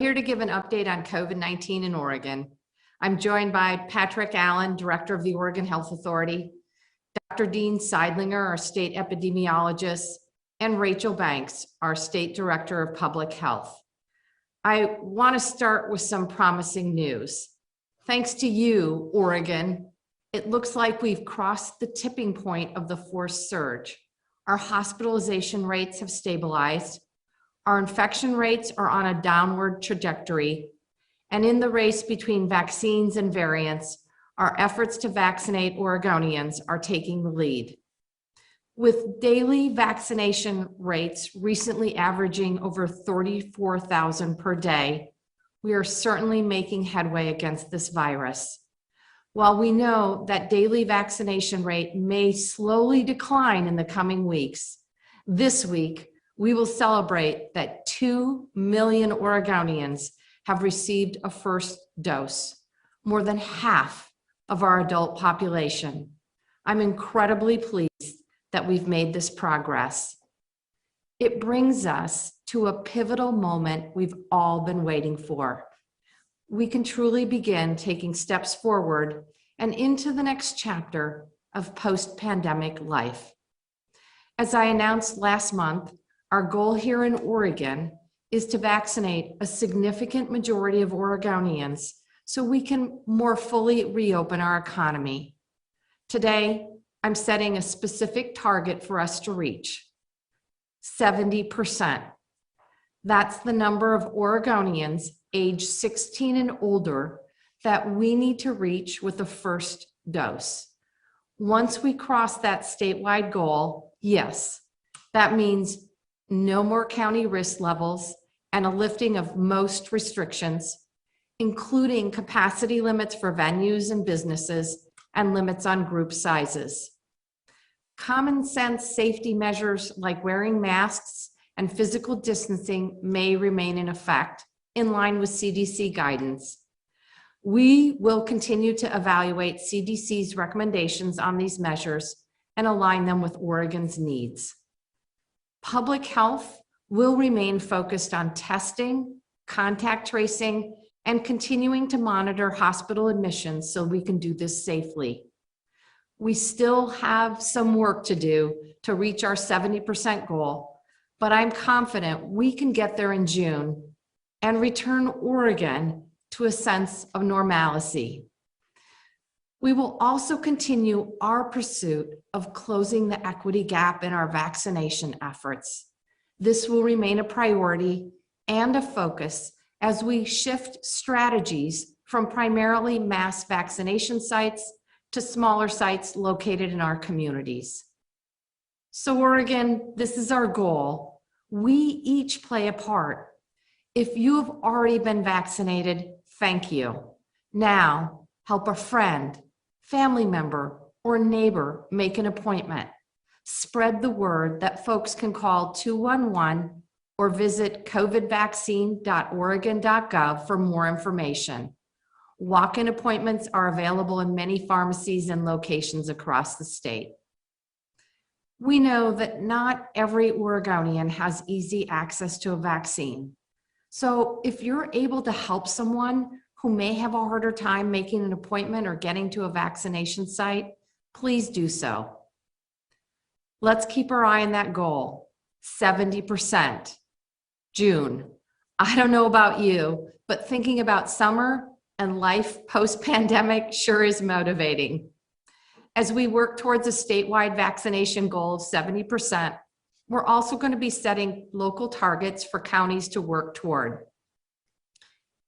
Here to give an update on COVID-19 in Oregon. I'm joined by Patrick Allen, Director of the Oregon Health Authority, Dr. Dean Seidlinger, our state epidemiologist, and Rachel Banks, our state director of public health. I want to start with some promising news. Thanks to you, Oregon, it looks like we've crossed the tipping point of the fourth surge. Our hospitalization rates have stabilized. Our infection rates are on a downward trajectory. And in the race between vaccines and variants, our efforts to vaccinate Oregonians are taking the lead. With daily vaccination rates recently averaging over 34,000 per day, we are certainly making headway against this virus. While we know that daily vaccination rate may slowly decline in the coming weeks, this week we will celebrate that 2 million Oregonians have received a first dose, more than half of our adult population. I'm incredibly pleased that we've made this progress. It brings us to a pivotal moment we've all been waiting for. We can truly begin taking steps forward and into the next chapter of post-pandemic life. As I announced last month, our goal here in Oregon is to vaccinate a significant majority of Oregonians so we can more fully reopen our economy. Today, I'm setting a specific target for us to reach, 70%. That's the number of Oregonians age 16 and older that we need to reach with the first dose. Once we cross that statewide goal, yes, that means no more county risk levels and a lifting of most restrictions, including capacity limits for venues and businesses and limits on group sizes. Common sense safety measures like wearing masks and physical distancing may remain in effect in line with CDC guidance. We will continue to evaluate CDC's recommendations on these measures and align them with Oregon's needs. Public health will remain focused on testing, contact tracing, and continuing to monitor hospital admissions so we can do this safely. We still have some work to do to reach our 70% goal, but I'm confident we can get there in June and return Oregon to a sense of normalcy. We will also continue our pursuit of closing the equity gap in our vaccination efforts. This will remain a priority and a focus as we shift strategies from primarily mass vaccination sites to smaller sites located in our communities. So Oregon, this is our goal. We each play a part. If you have already been vaccinated, thank you. Now, help a friend, family member, or neighbor make an appointment. Spread the word that folks can call 211 or visit covidvaccine.oregon.gov for more information. Walk-in appointments are available in many pharmacies and locations across the state. We know that not every Oregonian has easy access to a vaccine. So if you're able to help someone who may have a harder time making an appointment or getting to a vaccination site, please do so. Let's keep our eye on that goal, 70%, June. I don't know about you, but thinking about summer and life post-pandemic sure is motivating. As we work towards a statewide vaccination goal of 70%, we're also going to be setting local targets for counties to work toward.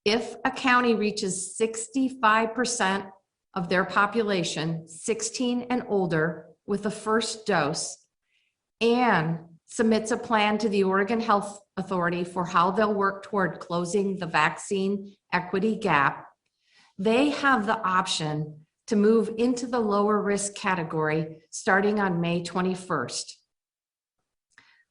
If a county reaches 65% of their population, 16 and older, with the first dose, and submits a plan to the Oregon Health Authority for how they'll work toward closing the vaccine equity gap, they have the option to move into the lower risk category starting on May 21st.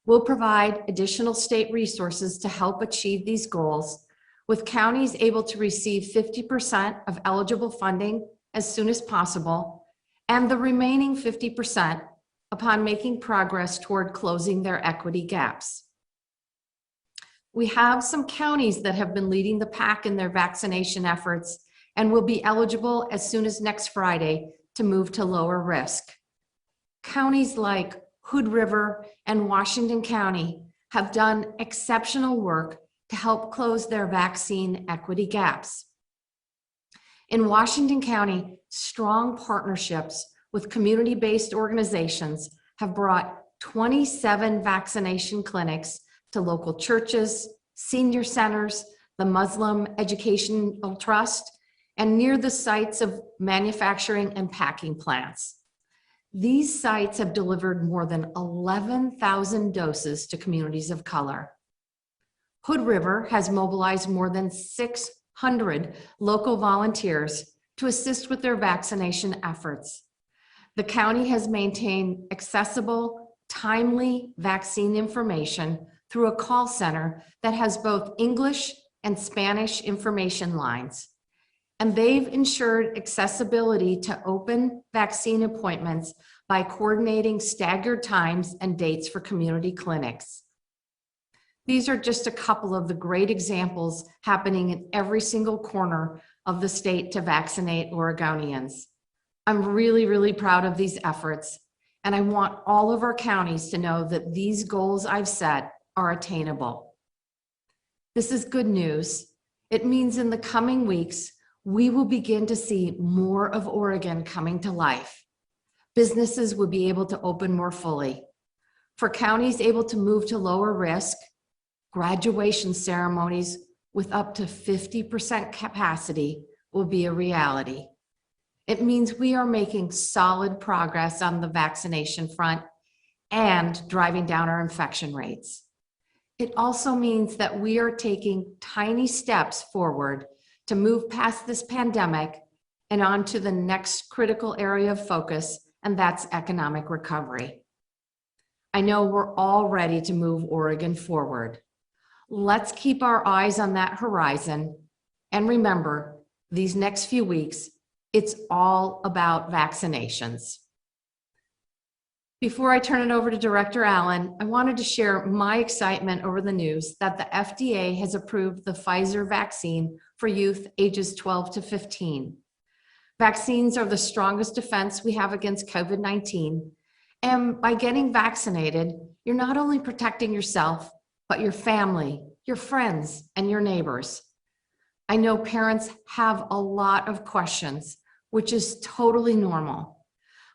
We'll provide additional state resources to help achieve these goals, with counties able to receive 50% of eligible funding as soon as possible, and the remaining 50% upon making progress toward closing their equity gaps. We have some counties that have been leading the pack in their vaccination efforts and will be eligible as soon as next Friday to move to lower risk. Counties like Hood River and Washington County have done exceptional work to help close their vaccine equity gaps. In Washington County, strong partnerships with community-based organizations have brought 27 vaccination clinics to local churches, senior centers, the Muslim Educational Trust, and near the sites of manufacturing and packing plants. These sites have delivered more than 11,000 doses to communities of color. Hood River has mobilized more than 600 local volunteers to assist with their vaccination efforts. The county has maintained accessible, timely vaccine information through a call center that has both English and Spanish information lines. And they've ensured accessibility to open vaccine appointments by coordinating staggered times and dates for community clinics. These are just a couple of the great examples happening in every single corner of the state to vaccinate Oregonians. I'm really, really proud of these efforts, and I want all of our counties to know that these goals I've set are attainable. This is good news. It means in the coming weeks, we will begin to see more of Oregon coming to life. Businesses will be able to open more fully. For counties able to move to lower risk, graduation ceremonies with up to 50% capacity will be a reality. It means we are making solid progress on the vaccination front and driving down our infection rates. It also means that we are taking tiny steps forward to move past this pandemic and on to the next critical area of focus, and that's economic recovery. I know we're all ready to move Oregon forward. Let's keep our eyes on that horizon, and remember, these next few weeks, it's all about vaccinations. Before I turn it over to Director Allen, I wanted to share my excitement over the news that the FDA has approved the Pfizer vaccine for youth ages 12 to 15. Vaccines are the strongest defense we have against COVID-19. And by getting vaccinated, you're not only protecting yourself, but your family, your friends, and your neighbors. I know parents have a lot of questions, which is totally normal.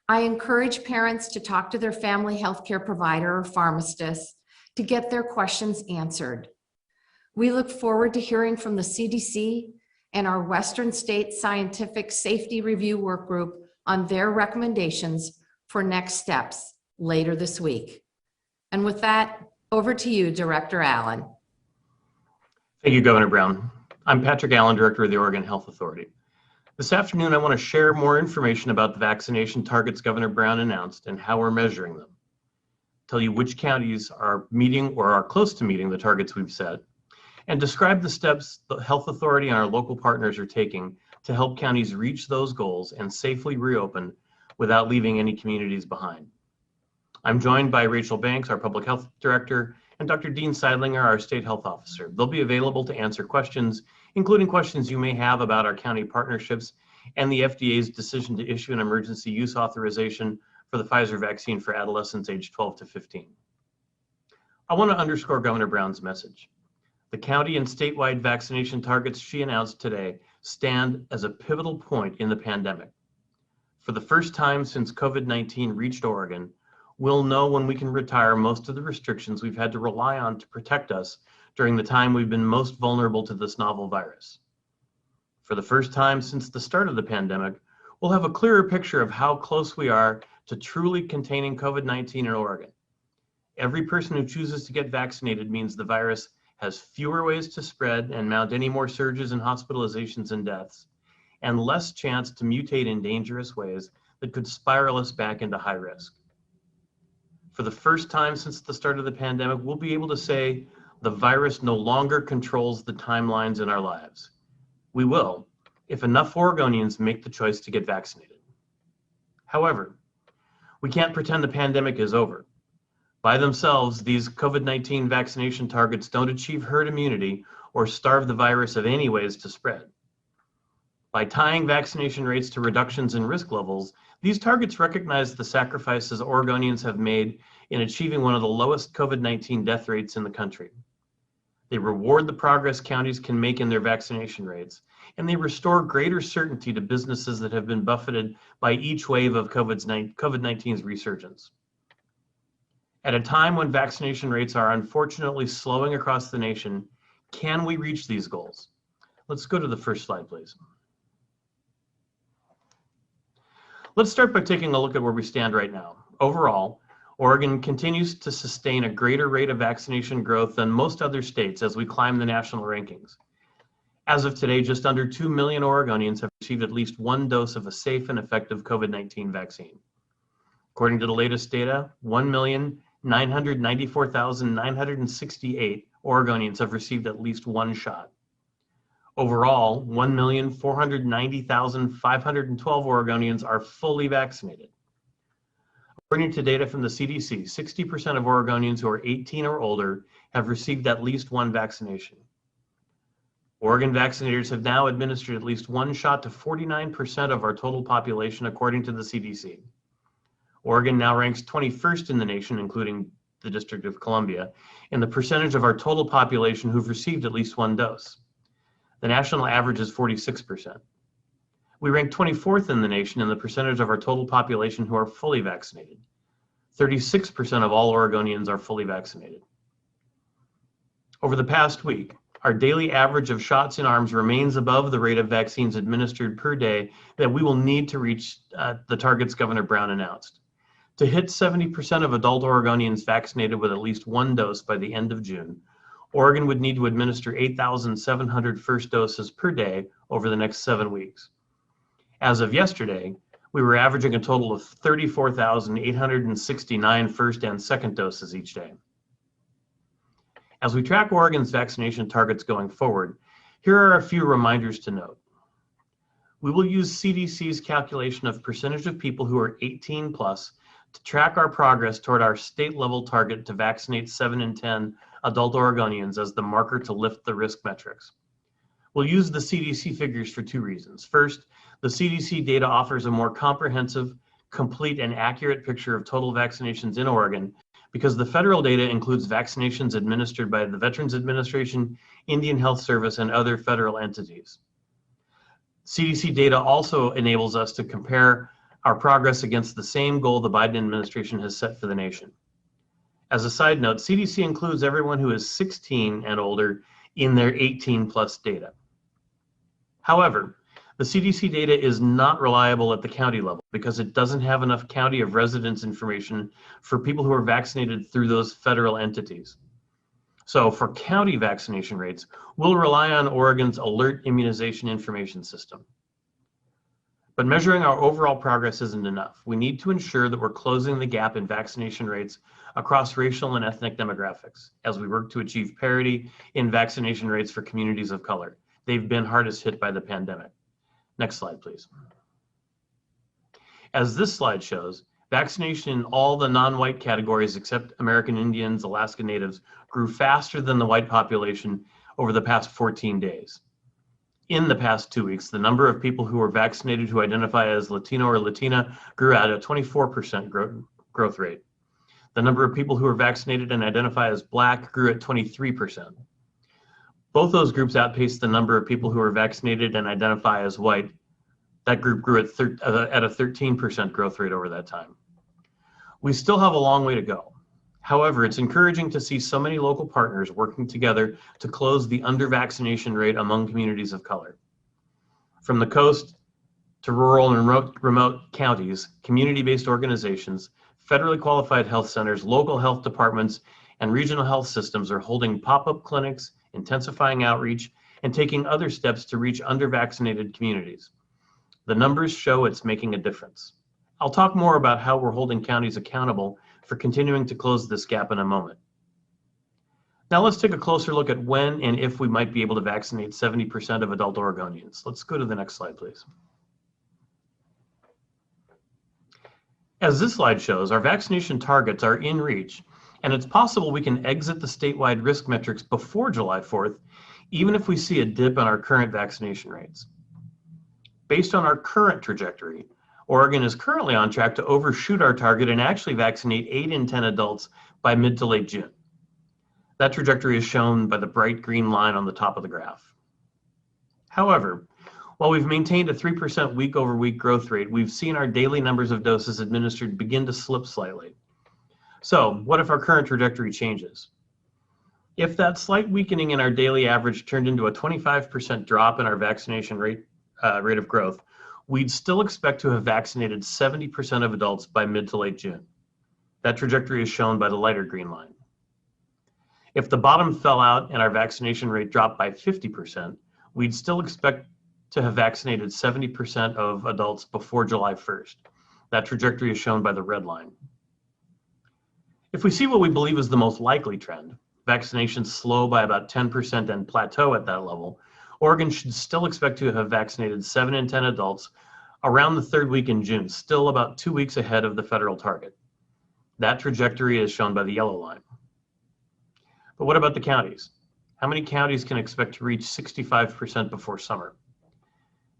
I encourage parents to talk to their family healthcare provider or pharmacist to get their questions answered. We look forward to hearing from the CDC and our Western State Scientific Safety Review Work Group on their recommendations for next steps later this week. And with that, over to you, Director Allen. Thank you, Governor Brown. I'm Patrick Allen, Director of the Oregon Health Authority. This afternoon, I want to share more information about the vaccination targets Governor Brown announced and how we're measuring them. Tell you which counties are meeting or are close to meeting the targets we've set, and describe the steps the Health Authority and our local partners are taking to help counties reach those goals and safely reopen without leaving any communities behind. I'm joined by Rachel Banks, our Public Health Director, and Dr. Dean Seidlinger, our State Health Officer. They'll be available to answer questions, including questions you may have about our county partnerships and the FDA's decision to issue an emergency use authorization for the Pfizer vaccine for adolescents aged 12 to 15. I want to underscore Governor Brown's message. The county and statewide vaccination targets she announced today stand as a pivotal point in the pandemic. For the first time since COVID-19 reached Oregon, we'll know when we can retire most of the restrictions we've had to rely on to protect us during the time we've been most vulnerable to this novel virus. For the first time since the start of the pandemic, we'll have a clearer picture of how close we are to truly containing COVID-19 in Oregon. Every person who chooses to get vaccinated means the virus has fewer ways to spread and mount any more surges in hospitalizations and deaths, and less chance to mutate in dangerous ways that could spiral us back into high risk. For the first time since the start of the pandemic, we'll be able to say the virus no longer controls the timelines in our lives. We will, if enough Oregonians make the choice to get vaccinated. However, we can't pretend the pandemic is over. By themselves, these COVID-19 vaccination targets don't achieve herd immunity or starve the virus of any ways to spread. By tying vaccination rates to reductions in risk levels, these targets recognize the sacrifices Oregonians have made in achieving one of the lowest COVID-19 death rates in the country. They reward the progress counties can make in their vaccination rates, and they restore greater certainty to businesses that have been buffeted by each wave of COVID-19's resurgence. At a time when vaccination rates are unfortunately slowing across the nation, can we reach these goals? Let's go to the first slide, please. Let's start by taking a look at where we stand right now. Overall, Oregon continues to sustain a greater rate of vaccination growth than most other states as we climb the national rankings. As of today, just under 2 million Oregonians have received at least one dose of a safe and effective COVID-19 vaccine. According to the latest data, 1,994,968 Oregonians have received at least one shot. Overall, 1,490,512 Oregonians are fully vaccinated. According to data from the CDC, 60% of Oregonians who are 18 or older have received at least one vaccination. Oregon vaccinators have now administered at least one shot to 49% of our total population, according to the CDC. Oregon now ranks 21st in the nation, including the District of Columbia, in the percentage of our total population who've received at least one dose. The national average is 46%. We rank 24th in the nation in the percentage of our total population who are fully vaccinated. 36% of all Oregonians are fully vaccinated. Over the past week, our daily average of shots in arms remains above the rate of vaccines administered per day that we will need to reach the targets Governor Brown announced. To hit 70% of adult Oregonians vaccinated with at least one dose by the end of June, Oregon would need to administer 8,700 first doses per day over the next 7 weeks. As of yesterday, we were averaging a total of 34,869 first and second doses each day. As we track Oregon's vaccination targets going forward, here are a few reminders to note. We will use CDC's calculation of percentage of people who are 18 plus to track our progress toward our state level target to vaccinate 7 in 10 adult Oregonians as the marker to lift the risk metrics. We'll use the CDC figures for two reasons. First, the CDC data offers a more comprehensive, complete, and accurate picture of total vaccinations in Oregon because the federal data includes vaccinations administered by the Veterans Administration, Indian Health Service, and other federal entities. CDC data also enables us to compare our progress against the same goal the Biden administration has set for the nation. As a side note, CDC includes everyone who is 16 and older in their 18 plus data. However, the CDC data is not reliable at the county level because it doesn't have enough county of residence information for people who are vaccinated through those federal entities. So for county vaccination rates, we'll rely on Oregon's alert immunization information system. But measuring our overall progress isn't enough. We need to ensure that we're closing the gap in vaccination rates across racial and ethnic demographics as we work to achieve parity in vaccination rates for communities of color. They've been hardest hit by the pandemic. Next slide, please. As this slide shows, vaccination in all the non-white categories except American Indians, Alaska Natives grew faster than the white population over the past 14 days. In the past 2 weeks, the number of people who were vaccinated who identify as Latino or Latina grew at a 24% growth rate. The number of people who are vaccinated and identify as Black grew at 23%. Both those groups outpaced the number of people who are vaccinated and identify as white. That group grew at a 13% growth rate over that time. We still have a long way to go. However, it's encouraging to see so many local partners working together to close the under-vaccination rate among communities of color. From the coast to rural and remote counties, community-based organizations, federally qualified health centers, local health departments, and regional health systems are holding pop-up clinics, intensifying outreach, and taking other steps to reach under-vaccinated communities. The numbers show it's making a difference. I'll talk more about how we're holding counties accountable for continuing to close this gap in a moment. Now let's take a closer look at when and if we might be able to vaccinate 70% of adult Oregonians. Let's go to the next slide, please. As this slide shows, our vaccination targets are in reach, And it's possible we can exit the statewide risk metrics before July 4th, even if we see a dip in our current vaccination rates. Based on our current trajectory, Oregon is currently on track to overshoot our target and actually vaccinate 8 in 10 adults by mid to late June. That trajectory is shown by the bright green line on the top of the graph. However, while we've maintained a 3% week-over-week growth rate, we've seen our daily numbers of doses administered begin to slip slightly. So, what if our current trajectory changes? If that slight weakening in our daily average turned into a 25% drop in our vaccination rate of growth, we'd still expect to have vaccinated 70% of adults by mid to late June. That trajectory is shown by the lighter green line. If the bottom fell out and our vaccination rate dropped by 50%, we'd still expect to have vaccinated 70% of adults before July 1st. That trajectory is shown by the red line. If we see what we believe is the most likely trend, vaccinations slow by about 10% and plateau at that level, Oregon should still expect to have vaccinated 7 in 10 adults around the third week in June, still about 2 weeks ahead of the federal target. That trajectory is shown by the yellow line. But what about the counties? How many counties can expect to reach 65% before summer?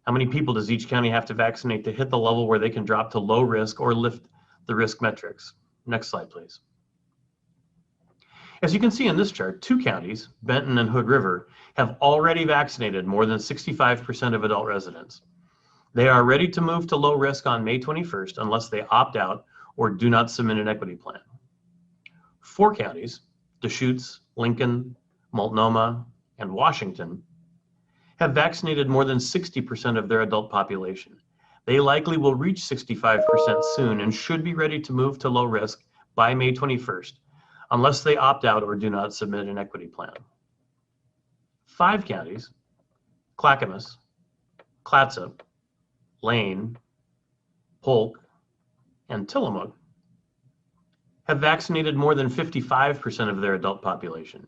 How many people does each county have to vaccinate to hit the level where they can drop to low risk or lift the risk metrics? Next slide, please. As you can see in this chart, 2 counties, Benton and Hood River, have already vaccinated more than 65% of adult residents. They are ready to move to low risk on May 21st unless they opt out or do not submit an equity plan. 4 counties, Deschutes, Lincoln, Multnomah, and Washington, have vaccinated more than 60% of their adult population. They likely will reach 65% soon and should be ready to move to low risk by May 21st, unless they opt out or do not submit an equity plan. 5 counties, Clackamas, Clatsop, Lane, Polk, and Tillamook, have vaccinated more than 55% of their adult population.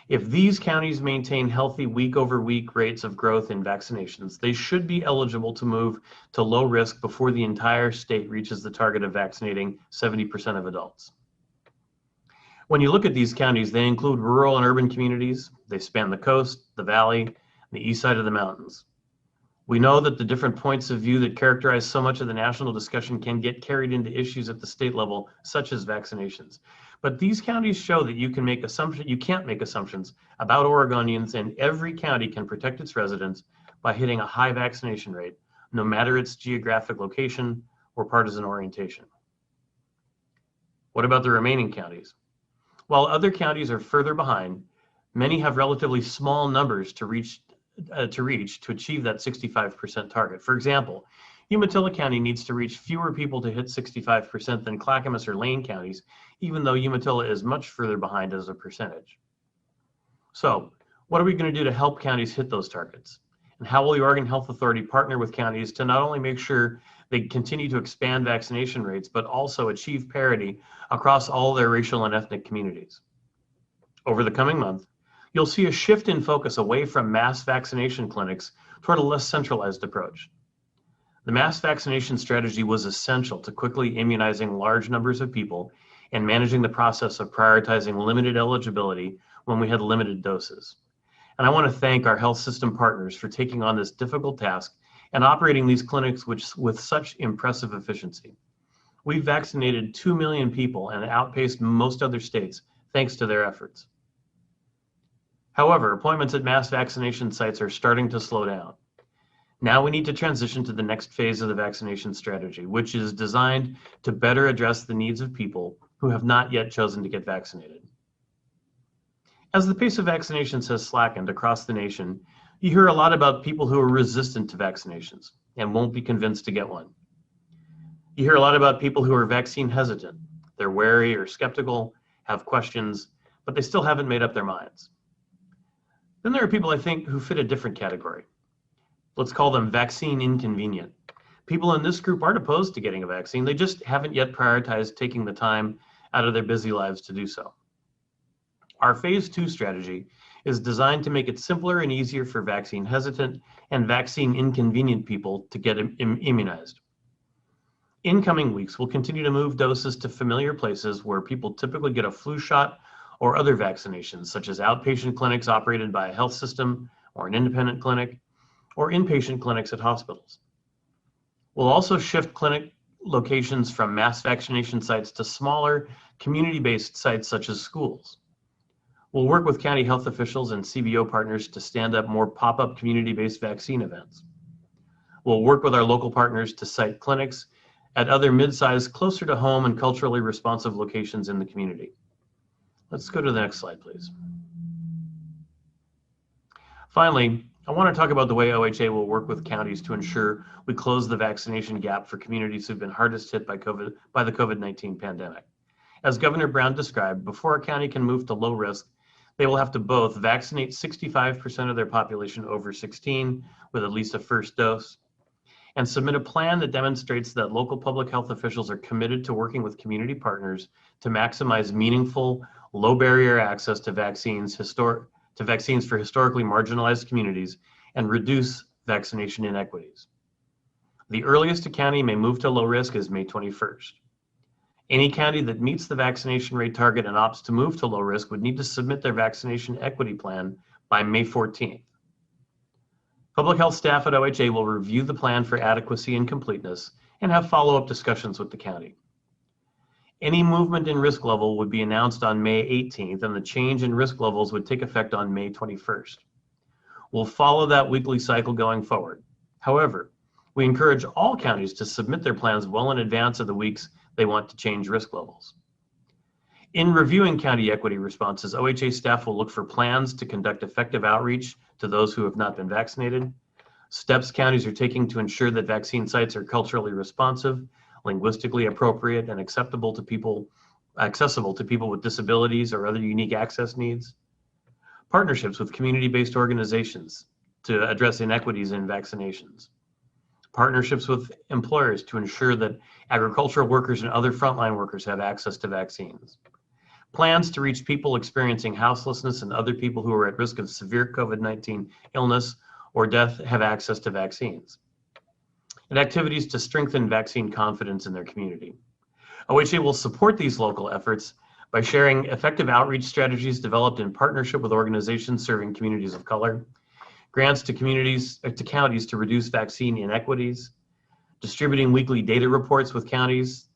If these counties maintain healthy week-over-week rates of growth in vaccinations, they should be eligible to move to low risk before the entire state reaches the target of vaccinating 70% of adults. When you look at these counties, they include rural and urban communities. They span the coast, the valley, and the east side of the mountains. We know that the different points of view that characterize so much of the national discussion can get carried into issues at the state level, such as vaccinations. But these counties show that you can't make assumptions about Oregonians, and every county can protect its residents by hitting a high vaccination rate, no matter its geographic location or partisan orientation. What about the remaining counties? While other counties are further behind, many have relatively small numbers to achieve that 65% target. For example, Umatilla County needs to reach fewer people to hit 65% than Clackamas or Lane counties, even though Umatilla is much further behind as a percentage. So, what are we going to do to help counties hit those targets? And how will the Oregon Health Authority partner with counties to not only make sure they continue to expand vaccination rates, but also achieve parity across all their racial and ethnic communities? Over the coming month, you'll see a shift in focus away from mass vaccination clinics toward a less centralized approach. The mass vaccination strategy was essential to quickly immunizing large numbers of people and managing the process of prioritizing limited eligibility when we had limited doses. And I want to thank our health system partners for taking on this difficult task and operating these clinics with such impressive efficiency. We've vaccinated 2 million people and outpaced most other states thanks to their efforts. However, appointments at mass vaccination sites are starting to slow down. Now we need to transition to the next phase of the vaccination strategy, which is designed to better address the needs of people who have not yet chosen to get vaccinated. As the pace of vaccinations has slackened across the nation, you hear a lot about people who are resistant to vaccinations and won't be convinced to get one. You hear a lot about people who are vaccine hesitant. They're wary or skeptical, have questions, but they still haven't made up their minds. Then there are people, I think, who fit a different category. Let's call them vaccine inconvenient. People in this group aren't opposed to getting a vaccine. They just haven't yet prioritized taking the time out of their busy lives to do so. Our phase 2 strategy is designed to make it simpler and easier for vaccine hesitant and vaccine inconvenient people to get immunized. In coming weeks, we'll continue to move doses to familiar places where people typically get a flu shot or other vaccinations, such as outpatient clinics operated by a health system or an independent clinic, or inpatient clinics at hospitals. We'll also shift clinic locations from mass vaccination sites to smaller community-based sites such as schools. We'll work with county health officials and CBO partners to stand up more pop-up community-based vaccine events. We'll work with our local partners to site clinics at other mid-sized, closer to home and culturally responsive locations in the community. Let's go to the next slide, please. Finally, I want to talk about the way OHA will work with counties to ensure we close the vaccination gap for communities who've been hardest hit by the COVID-19 pandemic. As Governor Brown described, before a county can move to low risk, they will have to both vaccinate 65% of their population over 16 with at least a first dose, and submit a plan that demonstrates that local public health officials are committed to working with community partners to maximize meaningful, low barrier access to vaccines for historically marginalized communities and reduce vaccination inequities. The earliest a county may move to low risk is May 21st. Any county that meets the vaccination rate target and opts to move to low risk would need to submit their vaccination equity plan by May 14th. Public health staff at OHA will review the plan for adequacy and completeness and have follow-up discussions with the county. Any movement in risk level would be announced on May 18th, and the change in risk levels would take effect on May 21st. We'll follow that weekly cycle going forward. However, we encourage all counties to submit their plans well in advance of the weeks they want to change risk levels. In reviewing county equity responses, OHA staff will look for plans to conduct effective outreach to those who have not been vaccinated, steps counties are taking to ensure that vaccine sites are culturally responsive, linguistically appropriate, and accessible to people with disabilities or other unique access needs, partnerships with community-based organizations to address inequities in vaccinations, partnerships with employers to ensure that agricultural workers and other frontline workers have access to vaccines, plans to reach people experiencing houselessness and other people who are at risk of severe COVID-19 illness or death have access to vaccines, and activities to strengthen vaccine confidence in their community. OHA will support these local efforts by sharing effective outreach strategies developed in partnership with organizations serving communities of color, grants to counties to reduce vaccine inequities, distributing weekly data reports with counties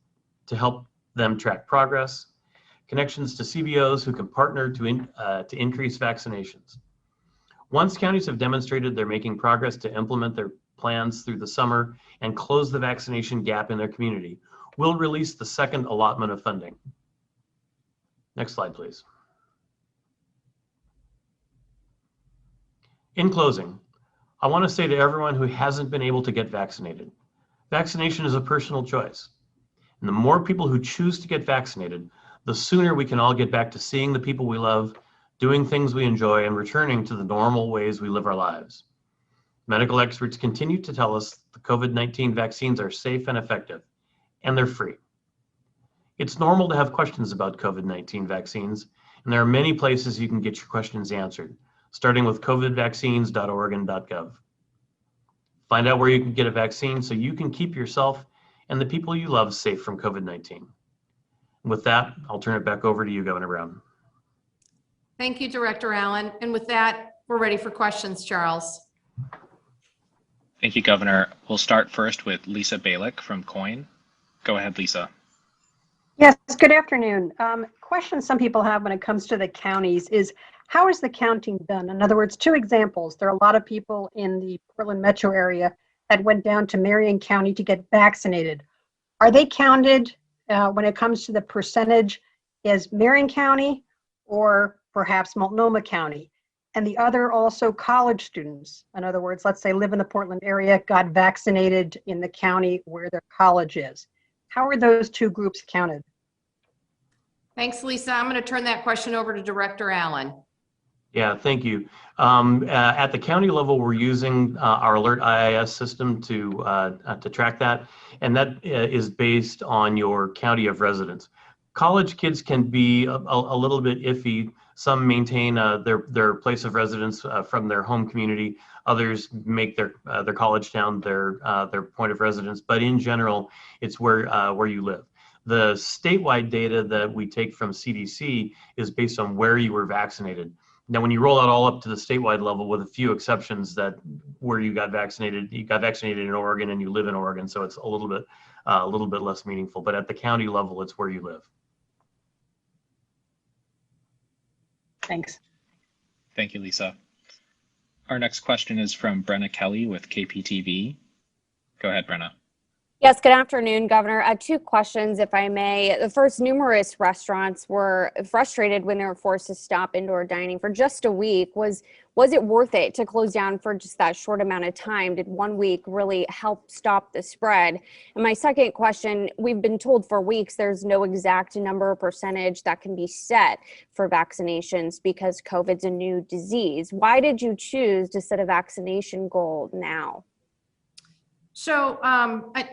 to help them track progress, connections to CBOs who can partner to increase vaccinations. Once counties have demonstrated they're making progress to implement their plans through the summer and close the vaccination gap in their community, we'll release the second allotment of funding. Next slide, please. In closing, I want to say to everyone who hasn't been able to get vaccinated, vaccination is a personal choice. And the more people who choose to get vaccinated, the sooner we can all get back to seeing the people we love, doing things we enjoy, and returning to the normal ways we live our lives. Medical experts continue to tell us the COVID-19 vaccines are safe and effective, and they're free. It's normal to have questions about COVID-19 vaccines, and there are many places you can get your questions answered, starting with covidvaccines.oregon.gov. Find out where you can get a vaccine so you can keep yourself and the people you love safe from COVID-19. With that, I'll turn it back over to you, Governor Brown. Thank you, Director Allen. And with that, we're ready for questions, Charles. Thank you, Governor. We'll start first with Lisa Balick from COIN. Go ahead, Lisa. Yes, good afternoon. Question some people have when it comes to the counties is, how is the counting done? In other words, two examples. There are a lot of people in the Portland metro area that went down to Marion County to get vaccinated. Are they counted when it comes to the percentage as Marion County or perhaps Multnomah County? And the other also college students. In other words, let's say live in the Portland area, got vaccinated in the county where their college is. How are those two groups counted? Thanks, Lisa. I'm going to turn that question over to Director Allen. Yeah, thank you. At the county level, we're using our Alert IIS system to track that, and that is based on your county of residence. College kids can be a little bit iffy Some maintain their place of residence from their home community. Others make their college town their point of residence. But in general, it's where you live. The statewide data that we take from CDC is based on where you were vaccinated. Now, when you roll it all up to the statewide level, with a few exceptions, that where you got vaccinated in Oregon and you live in Oregon, so it's a little bit less meaningful. But at the county level, it's where you live. Thanks. Thank you, Lisa. Our next question is from Brenna Kelly with KPTV. Go ahead, Brenna. Yes, good afternoon, Governor. Two questions, if I may. The first, numerous restaurants were frustrated when they were forced to stop indoor dining for just a week. Was it worth it to close down for just that short amount of time? Did 1 week really help stop the spread? And my second question, we've been told for weeks there's no exact number or percentage that can be set for vaccinations because COVID's a new disease. Why did you choose to set a vaccination goal now? So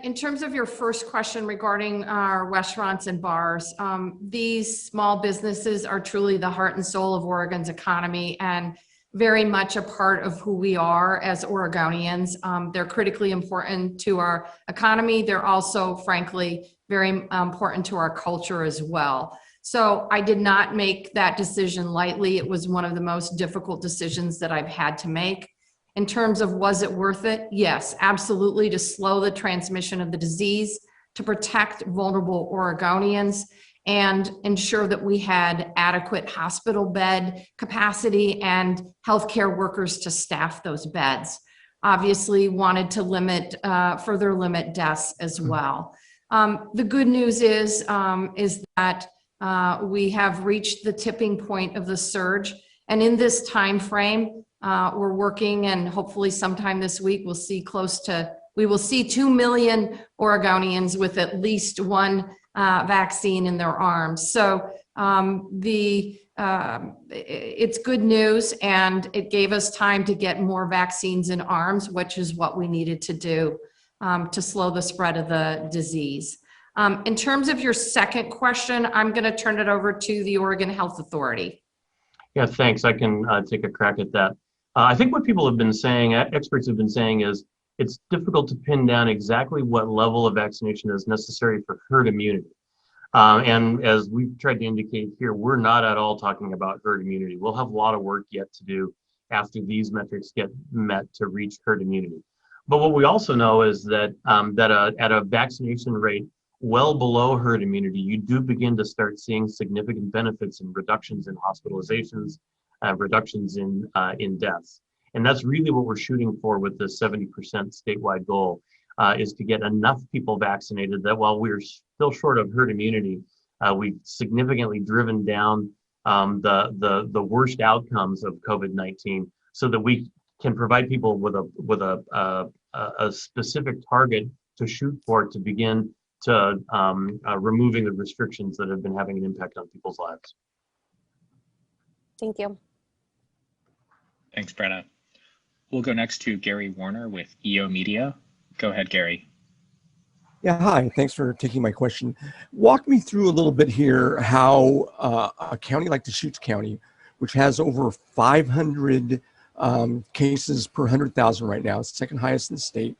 in terms of your first question regarding our restaurants and bars, these small businesses are truly the heart and soul of Oregon's economy and very much a part of who we are as Oregonians. They're critically important to our economy. They're also, frankly, very important to our culture as well. So I did not make that decision lightly. It was one of the most difficult decisions that I've had to make. In terms of was it worth it? Yes, absolutely, to slow the transmission of the disease, to protect vulnerable Oregonians, and ensure that we had adequate hospital bed capacity and healthcare workers to staff those beds. Obviously wanted to further limit deaths as well. The good news is that we have reached the tipping point of the surge, and in this time frame, we're working, and hopefully sometime this week we will see 2 million Oregonians with at least one vaccine in their arms. So it's good news, and it gave us time to get more vaccines in arms, which is what we needed to do to slow the spread of the disease. In terms of your second question, I'm going to turn it over to the Oregon Health Authority. Yeah, thanks. I can take a crack at that. I think what people have been saying, experts have been saying, is it's difficult to pin down exactly what level of vaccination is necessary for herd immunity. And as we've tried to indicate here, we're not at all talking about herd immunity. We'll have a lot of work yet to do after these metrics get met to reach herd immunity. But what we also know is that at a vaccination rate well below herd immunity, you do begin to start seeing significant benefits in reductions in hospitalizations, reductions in deaths. And that's really what we're shooting for with the 70% statewide goal, is to get enough people vaccinated that while we're still short of herd immunity, we've significantly driven down the worst outcomes of COVID-19 so that we can provide people with a specific target to shoot for to begin to removing the restrictions that have been having an impact on people's lives. Thank you. Thanks, Brenna. We'll go next to Gary Warner with EO Media. Go ahead, Gary. Yeah, hi. Thanks for taking my question. Walk me through a little bit here how a county like Deschutes County, which has over 500 cases per 100,000 right now, it's second highest in the state,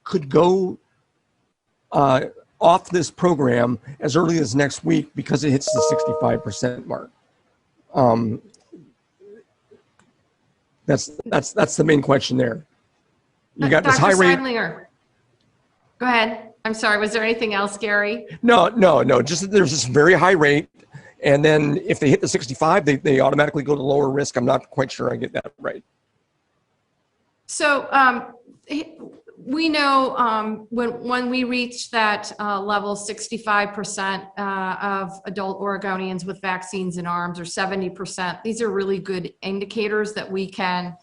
could go off this program as early as next week because it hits the 65% mark. That's the main question there. You got this high rate. Seidlinger. Go ahead. I'm sorry. Was there anything else, Gary? No. Just that there's this very high rate, and then if they hit the 65, they automatically go to lower risk. I'm not quite sure I get that right. So we know when we reach that level, 65% of adult Oregonians with vaccines in arms, or 70%, these are really good indicators that we can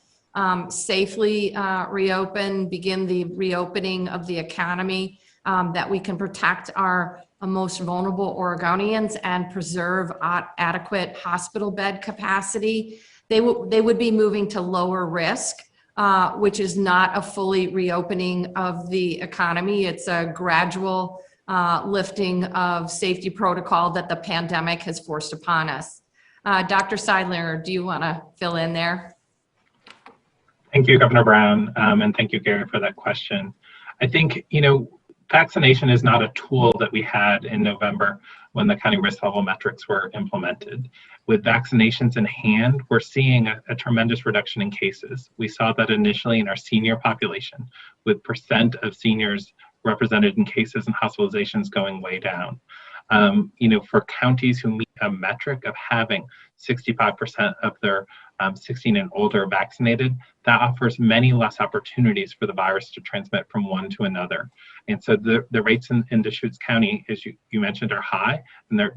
safely begin the reopening of the economy, that we can protect our most vulnerable Oregonians and preserve adequate hospital bed capacity. They would be moving to lower risk, which is not a fully reopening of the economy. It's a gradual lifting of safety protocol that the pandemic has forced upon us. Dr. Seidler, do you want to fill in there? Thank you, Governor Brown, and thank you, Gary, for that question. I think, vaccination is not a tool that we had in November when the county risk level metrics were implemented. With vaccinations in hand, we're seeing a tremendous reduction in cases. We saw that initially in our senior population, with percent of seniors represented in cases and hospitalizations going way down. For counties who meet a metric of having 65% of their 16 and older vaccinated, that offers many less opportunities for the virus to transmit from one to another. And so the rates in Deschutes County, as you mentioned, are high, and they're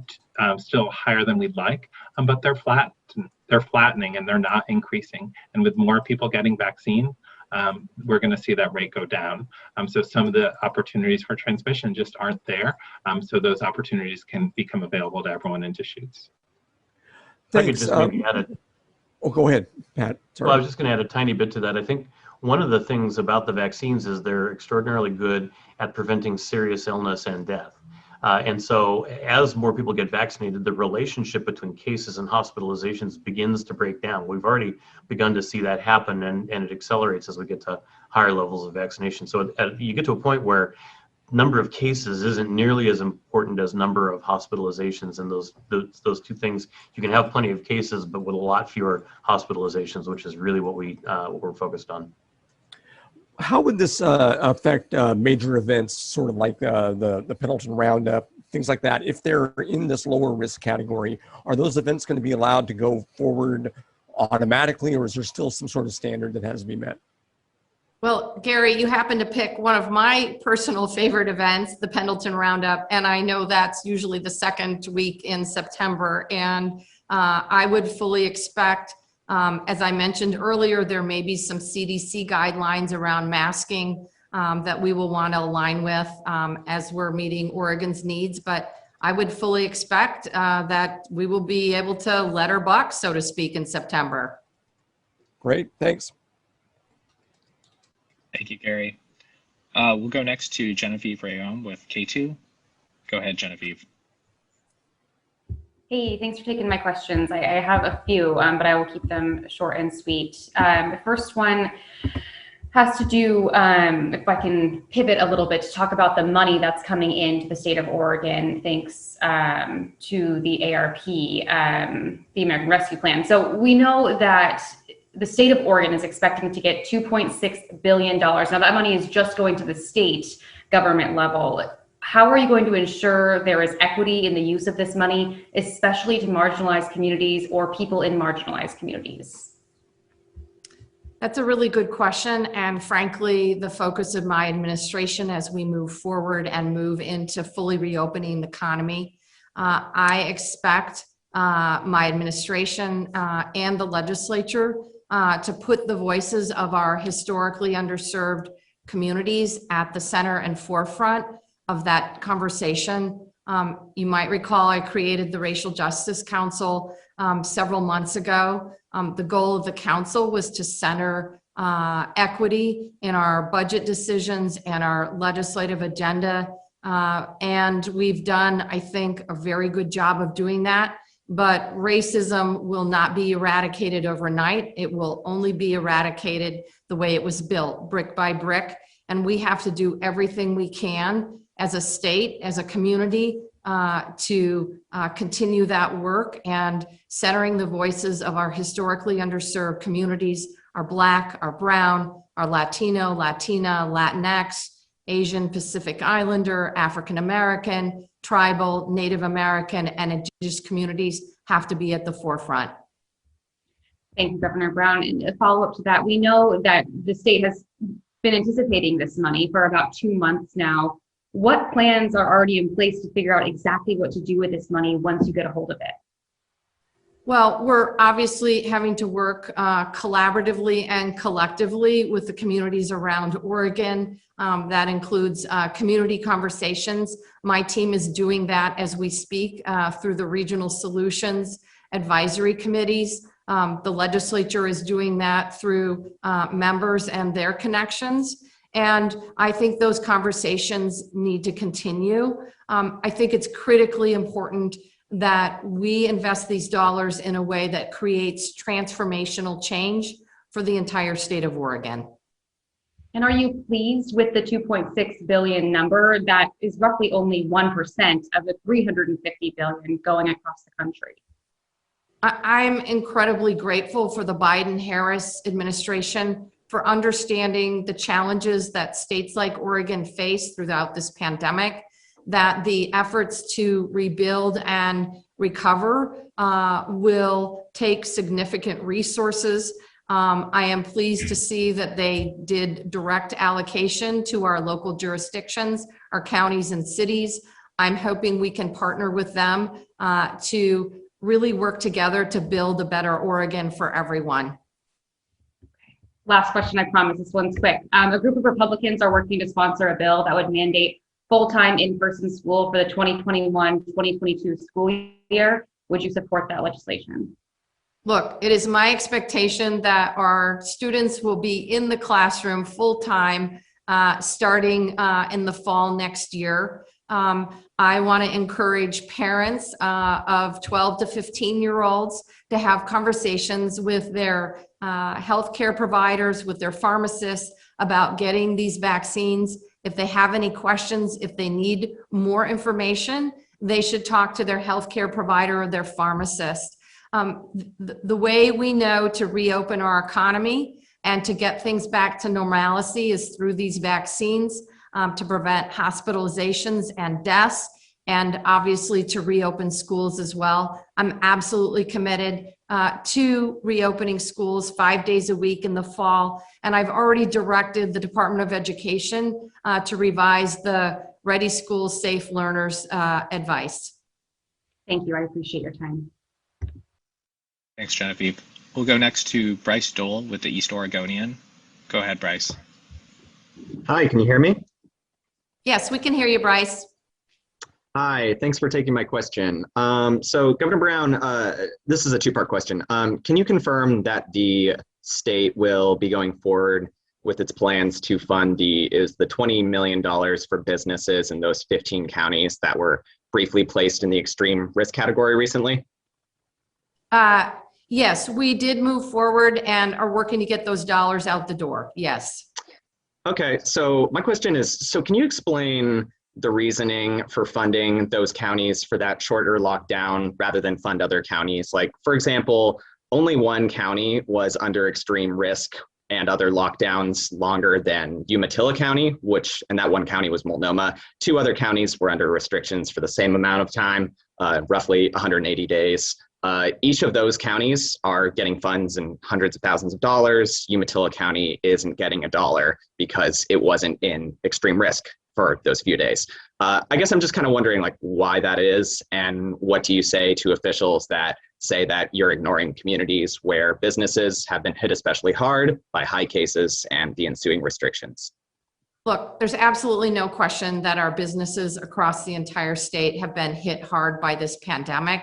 still higher than we'd like, but they're flattening and they're not increasing. And with more people getting vaccine, we're going to see that rate go down. So some of the opportunities for transmission just aren't there. So those opportunities can become available to everyone in Deschutes. If I could just maybe add Oh, go ahead, Pat. Sorry. Well, I was just going to add a tiny bit to that. I think one of the things about the vaccines is they're extraordinarily good at preventing serious illness and death. And so as more people get vaccinated, the relationship between cases and hospitalizations begins to break down. We've already begun to see that happen, and it accelerates as we get to higher levels of vaccination. So you get to a point where number of cases isn't nearly as important as number of hospitalizations, and those two things, you can have plenty of cases but with a lot fewer hospitalizations, which is really what we're focused on. How would this affect major events, sort of like the Pendleton Roundup, things like that? If they're in this lower risk category, are those events going to be allowed to go forward automatically, or is there still some sort of standard that has to be met? Well, Gary, you happen to pick one of my personal favorite events, the Pendleton Roundup, and I know that's usually the second week in September. And I would fully expect, as I mentioned earlier, there may be some CDC guidelines around masking that we will want to align with as we're meeting Oregon's needs. But I would fully expect that we will be able to let our buck, so to speak, in September. Great, thanks. Thank you, Gary. We'll go next to Genevieve Rayom with K2. Go ahead, Genevieve. Hey, thanks for taking my questions. I have a few, but I will keep them short and sweet. The first one has to do, if I can pivot a little bit, to talk about the money that's coming into the state of Oregon, thanks to the ARP, the American Rescue Plan. So we know that the state of Oregon is expecting to get $2.6 billion. Now that money is just going to the state government level. How are you going to ensure there is equity in the use of this money, especially to marginalized communities or people in marginalized communities? That's a really good question. And frankly, the focus of my administration as we move forward and move into fully reopening the economy, I expect my administration and the legislature to put the voices of our historically underserved communities at the center and forefront of that conversation. You might recall I created the Racial Justice Council several months ago. The goal of the council was to center equity in our budget decisions and our legislative agenda. And we've done, I think, a very good job of doing that. But racism will not be eradicated overnight. It will only be eradicated the way it was built, brick by brick. And we have to do everything we can as a state, as a community, to continue that work and centering the voices of our historically underserved communities, our Black, our Brown, our Latino, Latina, Latinx, Asian, Pacific Islander, African American, tribal, Native American, and Indigenous communities have to be at the forefront. Thank you, Governor Brown. And a follow-up to that, we know that the state has been anticipating this money for about 2 months now. What plans are already in place to figure out exactly what to do with this money once you get a hold of it? Well, we're obviously having to work collaboratively and collectively with the communities around Oregon. That includes community conversations. My team is doing that as we speak through the regional solutions advisory committees. The legislature is doing that through members and their connections. And I think those conversations need to continue. I think it's critically important that we invest these dollars in a way that creates transformational change for the entire state of Oregon. And are you pleased with the 2.6 billion number? That is roughly only 1% of the 350 billion going across the country. I'm incredibly grateful for the Biden-Harris administration for understanding the challenges that states like Oregon face throughout this pandemic, that the efforts to rebuild and recover will take significant resources. I am pleased to see that they did direct allocation to our local jurisdictions, our counties and cities. I'm hoping we can partner with them to really work together to build a better Oregon for everyone. Last question, I promise this one's quick. A group of Republicans are working to sponsor a bill that would mandate full-time in-person school for the 2021-2022 school year. Would you support that legislation? Look, it is my expectation that our students will be in the classroom full-time starting in the fall next year. I want to encourage parents of 12 to 15-year-olds to have conversations with their healthcare providers, with their pharmacists about getting these vaccines. If they have any questions, if they need more information, they should talk to their healthcare provider or their pharmacist. The way we know to reopen our economy and to get things back to normalcy is through these vaccines. To prevent hospitalizations and deaths, and obviously to reopen schools as well. I'm absolutely committed to reopening schools 5 days a week in the fall, and I've already directed the Department of Education to revise the Ready Schools, Safe Learners advice. Thank you, I appreciate your time. Thanks, Genevieve. We'll go next to Bryce Dole with the East Oregonian. Go ahead, Bryce. Hi, can you hear me? Yes, we can hear you, Bryce. Hi, thanks for taking my question. So Governor Brown, this is a two-part question. Can you confirm that the state will be going forward with its plans to fund the $20 million for businesses in those 15 counties that were briefly placed in the extreme risk category recently? Yes, we did move forward and are working to get those dollars out the door. Yes. Okay, so my question is, so can you explain the reasoning for funding those counties for that shorter lockdown rather than fund other counties? Like, for example, only one county was under extreme risk and other lockdowns longer than Umatilla County, and that one county was Multnomah. Two other counties were under restrictions for the same amount of time, roughly 180 days. Each of those counties are getting funds in hundreds of thousands of dollars. Umatilla County isn't getting $1 because it wasn't in extreme risk for those few days. I guess I'm just kind of wondering like why that is, and what do you say to officials that say that you're ignoring communities where businesses have been hit especially hard by high cases and the ensuing restrictions? Look, there's absolutely no question that our businesses across the entire state have been hit hard by this pandemic.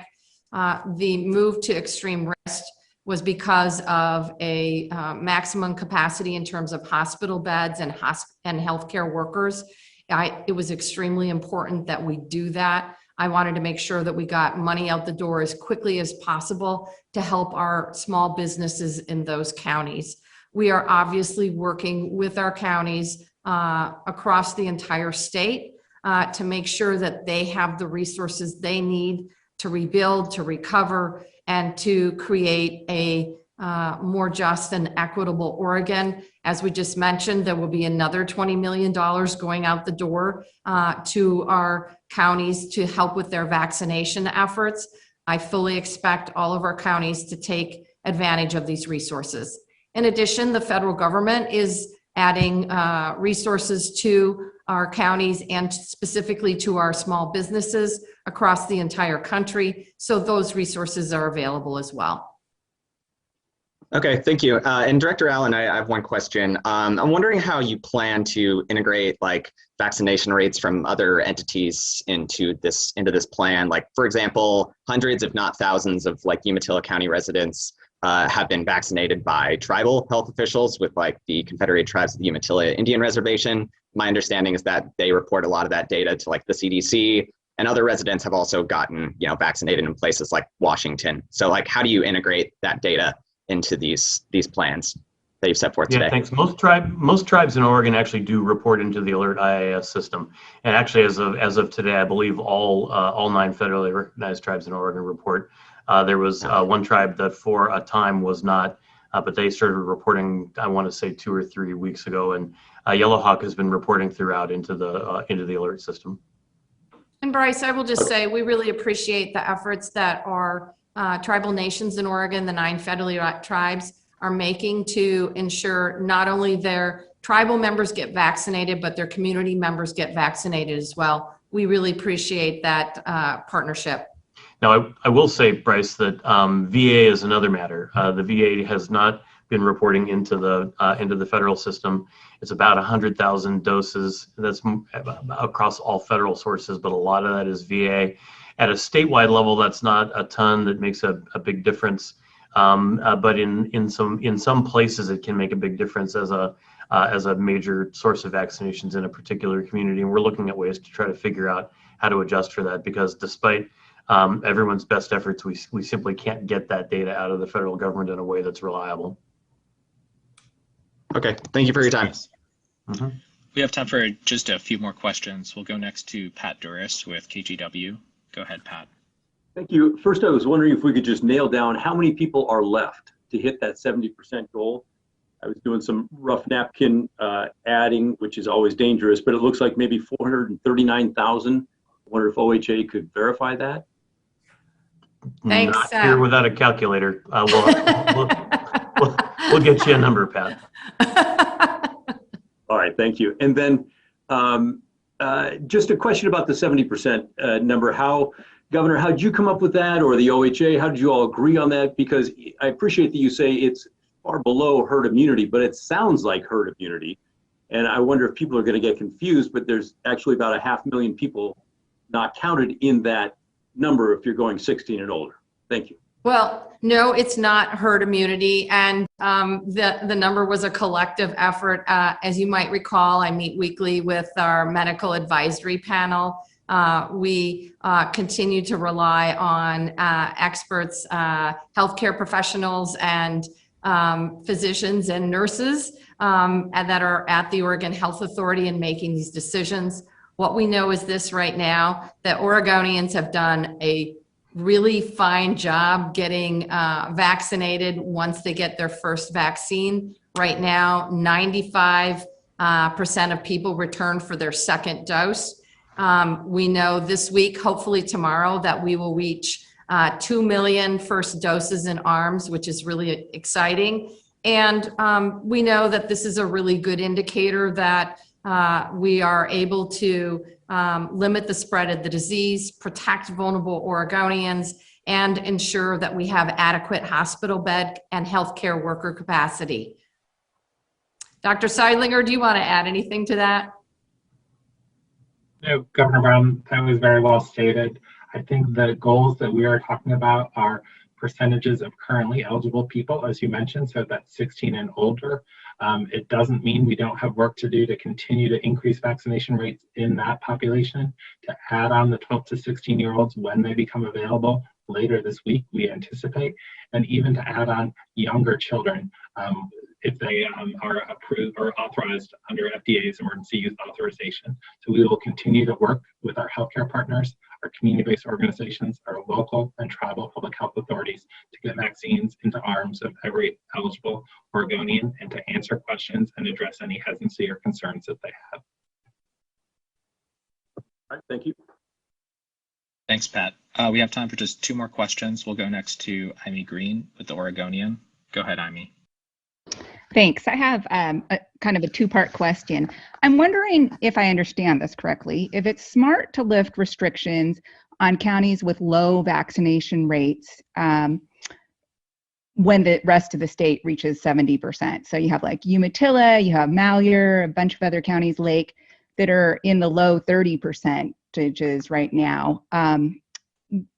The move to extreme risk was because of a maximum capacity in terms of hospital beds and healthcare workers. It was extremely important that we do that. I wanted to make sure that we got money out the door as quickly as possible to help our small businesses in those counties. We are obviously working with our counties across the entire state to make sure that they have the resources they need to rebuild, to recover, and to create a more just and equitable Oregon. As we just mentioned, there will be another $20 million going out the door to our counties to help with their vaccination efforts. I fully expect all of our counties to take advantage of these resources. In addition, the federal government is adding resources to our counties and specifically to our small businesses across the entire country. So those resources are available as well. Okay, thank you. And Director Allen, I have one question. I'm wondering how you plan to integrate like vaccination rates from other entities into this plan. Like, for example, hundreds, if not thousands, of like Umatilla County residents have been vaccinated by tribal health officials with like the Confederated Tribes of the Umatilla Indian Reservation. My understanding is that they report a lot of that data to like the CDC, and other residents have also gotten, vaccinated in places like Washington. So like, how do you integrate that data into these plans that you've set forth today? Yeah, thanks. Most tribes in Oregon actually do report into the Alert IIS system, and actually, as of today, I believe all 9 federally recognized tribes in Oregon report. There was one tribe that for a time was not, but they started reporting, I want to say 2 or 3 weeks ago, and Yellowhawk has been reporting throughout into the alert system. And Bryce, I will just say we really appreciate the efforts that our tribal nations in Oregon, the 9 federally tribes, are making to ensure not only their tribal members get vaccinated, but their community members get vaccinated as well. We really appreciate that partnership. Now, I will say, Bryce, that VA is another matter. The VA has not been reporting into the federal system. It's about 100,000 doses. That's across all federal sources, but a lot of that is VA. At a statewide level, that's not a ton. That makes a big difference. But in some places, it can make a big difference as a major source of vaccinations in a particular community. And we're looking at ways to try to figure out how to adjust for that, because despite everyone's best efforts, we simply can't get that data out of the federal government in a way that's reliable. Okay, thank you for your time. Mm-hmm. We have time for just a few more questions. We'll go next to Pat Duris with KGW. Go ahead, Pat. Thank you. First, I was wondering if we could just nail down how many people are left to hit that 70% goal. I was doing some rough napkin adding, which is always dangerous, but it looks like maybe 439,000. I wonder if OHA could verify that. Thanks, Not here without a calculator. We'll get you a number, Pat. All right, thank you. And then just a question about the 70% number. Governor, how did you come up with that, or the OHA? How did you all agree on that? Because I appreciate that you say it's far below herd immunity, but it sounds like herd immunity. And I wonder if people are going to get confused, but there's actually about 500,000 people not counted in that number if you're going 16 and older. Thank you. Well, no, it's not herd immunity. And the number was a collective effort. As you might recall, I meet weekly with our medical advisory panel. We continue to rely on experts, healthcare professionals, and physicians and nurses and that are at the Oregon Health Authority in making these decisions. What we know is this right now, that Oregonians have done a really fine job getting vaccinated once they get their first vaccine. Right now, 95% of people return for their second dose. We know this week, hopefully tomorrow, that we will reach 2 million first doses in arms, which is really exciting. And we know that this is a really good indicator that we are able to limit the spread of the disease, protect vulnerable Oregonians, and ensure that we have adequate hospital bed and healthcare worker capacity. Dr. Seidlinger, do you want to add anything to that? No, Governor Brown, that was very well stated. I think the goals that we are talking about are percentages of currently eligible people, as you mentioned, so that's 16 and older. It doesn't mean we don't have work to do to continue to increase vaccination rates in that population, to add on the 12 to 16-year-olds when they become available later this week, we anticipate, and even to add on younger children if they are approved or authorized under FDA's emergency use authorization. So we will continue to work with our healthcare partners, our community-based organizations, our local and tribal public health authorities to get vaccines into arms of every eligible Oregonian and to answer questions and address any hesitancy or concerns that they have. All right, thank you. Thanks, Pat. We have time for just 2 more questions. We'll go next to Amy Green with the Oregonian. Go ahead, Amy. Thanks. I have a kind of a 2-part question. I'm wondering if I understand this correctly, if it's smart to lift restrictions on counties with low vaccination rates when the rest of the state reaches 70%. So you have like Umatilla, you have Malheur, a bunch of other counties, Lake, that are in the low 30% right now.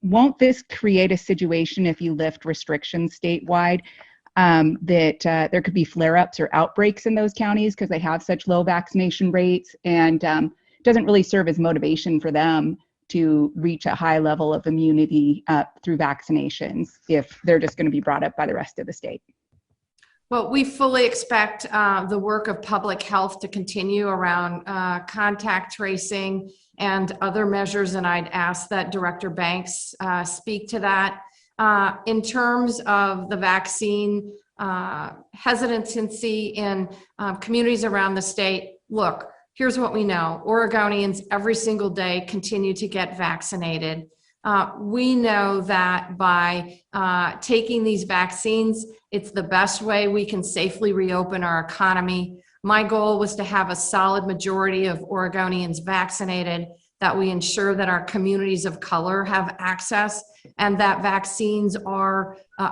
Won't this create a situation if you lift restrictions statewide that there could be flare-ups or outbreaks in those counties because they have such low vaccination rates, and doesn't really serve as motivation for them to reach a high level of immunity through vaccinations if they're just going to be brought up by the rest of the state? Well, we fully expect the work of public health to continue around contact tracing and other measures, and I'd ask that Director Banks speak to that. In terms of the vaccine hesitancy in communities around the state, look, here's what we know. Oregonians every single day continue to get vaccinated. We know that by taking these vaccines, it's the best way we can safely reopen our economy. My goal was to have a solid majority of Oregonians vaccinated, that we ensure that our communities of color have access, and that vaccines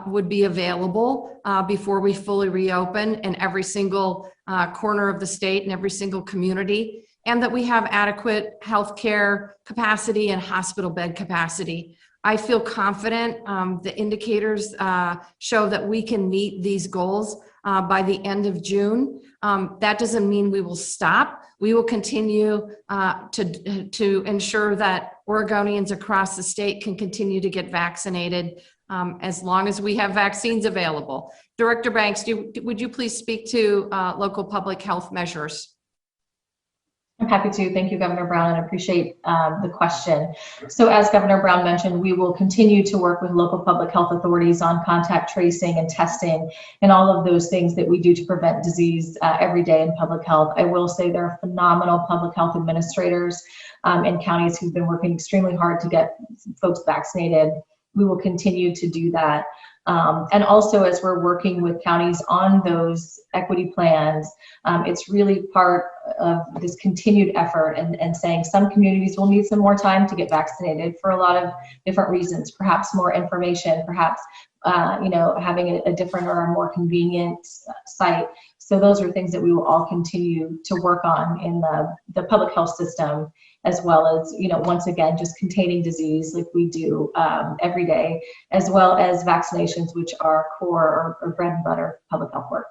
would be available before we fully reopen in every single corner of the state and every single community, and that we have adequate healthcare capacity and hospital bed capacity. I feel confident. The indicators show that we can meet these goals by the end of June. That doesn't mean we will stop. We will continue to ensure that Oregonians across the state can continue to get vaccinated as long as we have vaccines available. Director Banks, would you please speak to local public health measures? I'm happy to. Thank you, Governor Brown, and I appreciate the question. So as Governor Brown mentioned, we will continue to work with local public health authorities on contact tracing and testing and all of those things that we do to prevent disease every day in public health. I will say there are phenomenal public health administrators in counties who've been working extremely hard to get folks vaccinated. We will continue to do that. And also, as we're working with counties on those equity plans, it's really part of this continued effort and saying some communities will need some more time to get vaccinated for a lot of different reasons, perhaps more information, perhaps having a different or a more convenient site. So those are things that we will all continue to work on in the public health system, as well as, once again, just containing disease like we do every day, as well as vaccinations, which are core or bread and butter public health work.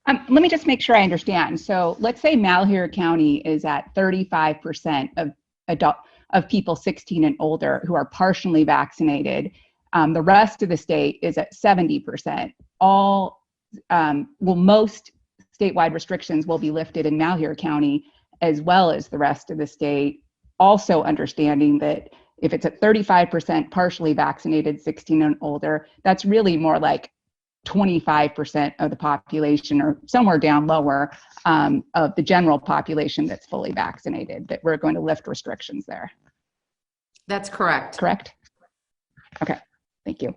Let me just make sure I understand. So let's say Malheur County is at 35% of people 16 and older who are partially vaccinated. The rest of the state is at 70%. Most statewide restrictions will be lifted in Malheur County, as well as the rest of the state, also understanding that if it's at 35% partially vaccinated 16 and older, that's really more like 25% of the population, or somewhere down lower, of the general population that's fully vaccinated, that we're going to lift restrictions there. That's correct. Correct? Okay, thank you.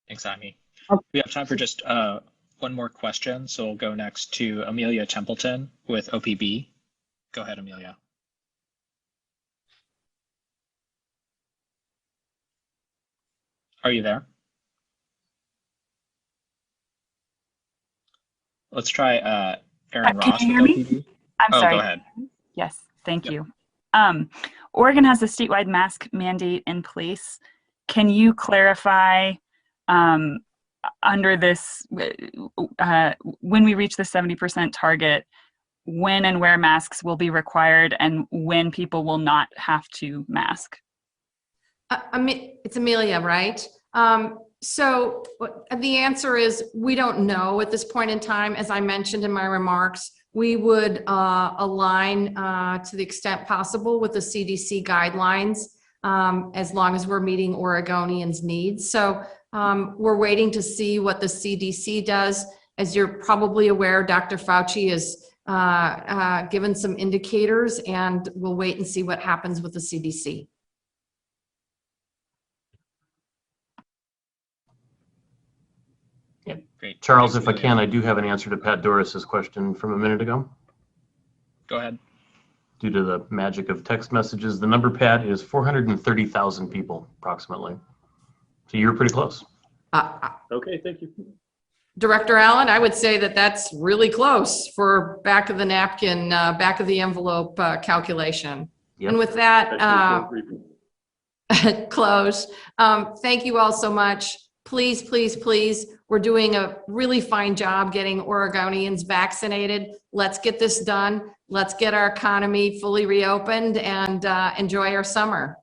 Thanks, Amy. We have time for just one more question, so we'll go next to Amelia Templeton with OPB. Go ahead, Amelia. Are you there? Let's try Aaron Ross Can you with hear OPB. me? I'm sorry. Go ahead. Yes, thank Yep. you. Oregon has a statewide mask mandate in place. Can you clarify under this, when we reach the 70% target, when and where masks will be required and when people will not have to mask? It's Amelia, right? So the answer is we don't know at this point in time. As I mentioned in my remarks, we would align to the extent possible with the CDC guidelines as long as we're meeting Oregonians' needs. So we're waiting to see what the CDC does. As you're probably aware, Dr. Fauci has given some indicators, and we'll wait and see what happens with the CDC. Great. Charles, Thanks, if I Amelia. can, I do have an answer to Pat Doris's question from a minute ago. Go ahead. Due to the magic of text messages, the number, Pat, is 430,000 people, approximately. So you're pretty close. Okay, thank you. Director Allen, I would say that that's really close for back of the napkin, back of the envelope calculation. Yep. And with that, That's a short briefing. close. Thank you all so much. please, please, please, we're doing a really fine job getting Oregonians vaccinated. Let's get this done. Let's get our economy fully reopened and enjoy our summer. And